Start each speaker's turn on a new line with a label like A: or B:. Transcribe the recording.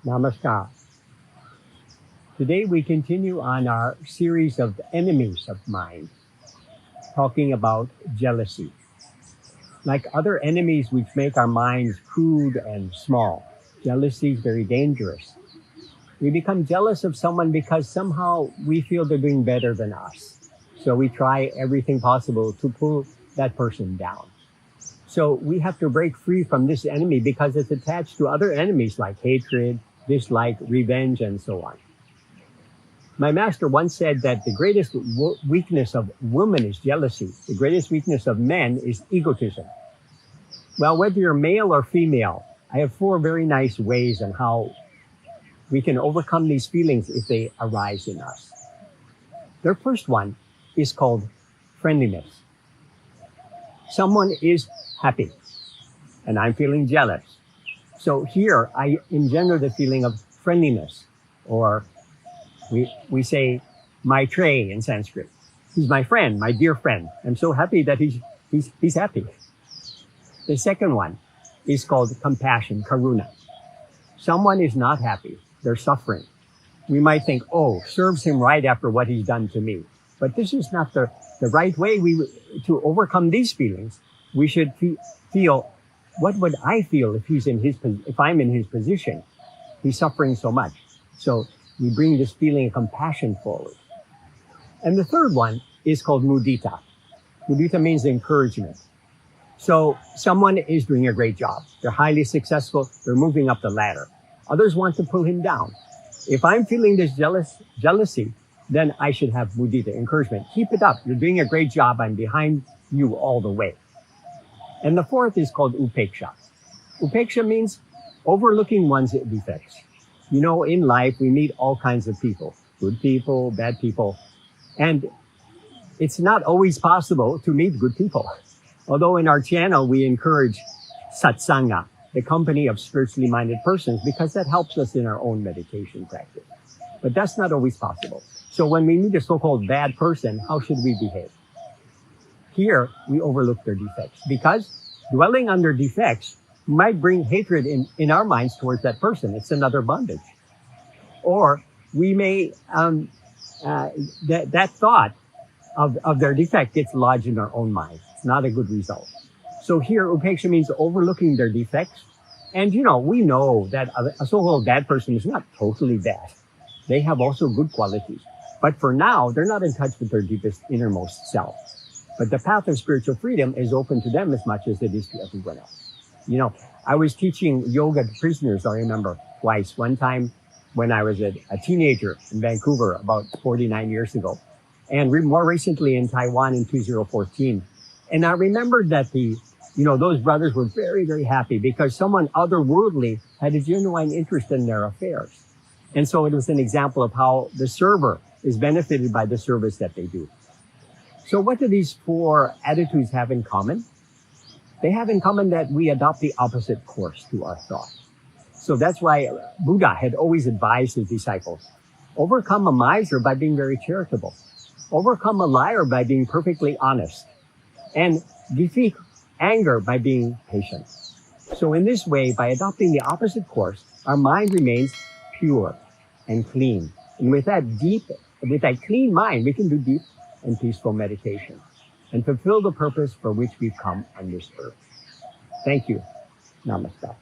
A: Namaskar. Today we continue on our series of enemies of mind, talking about jealousy. Like other enemies which make our minds crude and small, jealousy is very dangerous. We become jealous of someone because somehow we feel they're doing better than us. So we try everything possible to pull that person down. So we have to break free from this enemy because it's attached to other enemies like hatred, dislike, revenge, and so on. My master once said that the greatest weakness of women is jealousy. The greatest weakness of men is egotism. Well, whether you're male or female, I have 4 very nice ways on how we can overcome these feelings if they arise in us. The first one is called friendliness. Someone is happy, and I'm feeling jealous. So here, I engender the feeling of friendliness, or we say, Maitreyi in Sanskrit. He's my friend, my dear friend. I'm so happy that he's happy. The second one is called compassion, karuna. Someone is not happy. They're suffering. We might think, oh, serves him right after what he's done to me. But this is not the right way to overcome these feelings. We should feel, what would I feel if I'm in his position? He's suffering so much. So we bring this feeling of compassion forward. And the third one is called mudita. Mudita means encouragement. So someone is doing a great job. They're highly successful. They're moving up the ladder. Others want to pull him down. If I'm feeling this jealousy, then I should have mudita, encouragement. Keep it up. You're doing a great job. I'm behind you all the way. And the fourth is called upeksha. Upeksha means overlooking one's defects. You know, in life, we meet all kinds of people, good people, bad people. And it's not always possible to meet good people. Although in our channel, we encourage satsanga, the company of spiritually minded persons, because that helps us in our own meditation practice. But that's not always possible. So when we meet a so-called bad person, how should we behave? Here, we overlook their defects, because dwelling on their defects might bring hatred in our minds towards that person. It's another bondage. Or we may, that thought of their defect gets lodged in our own minds. It's not a good result. So here, upeksha means overlooking their defects. And, you know, we know that a so-called bad person is not totally bad. They have also good qualities. But for now, they're not in touch with their deepest, innermost self. But the path of spiritual freedom is open to them as much as it is to everyone else. You know, I was teaching yoga to prisoners, I remember, twice. One time when I was a teenager in Vancouver about 49 years ago, and more recently in Taiwan in 2014. And I remembered that those brothers were very, very happy because someone otherworldly had a genuine interest in their affairs. And so it was an example of how the server is benefited by the service that they do. So what do these 4 attitudes have in common? They have in common that we adopt the opposite course to our thought. So that's why Buddha had always advised his disciples, overcome a miser by being very charitable, overcome a liar by being perfectly honest, and defeat anger by being patient. So in this way, by adopting the opposite course, our mind remains pure and clean. And with that clean mind, we can do deep and peaceful meditation and fulfill the purpose for which we've come on this earth. Thank you. Namaskar.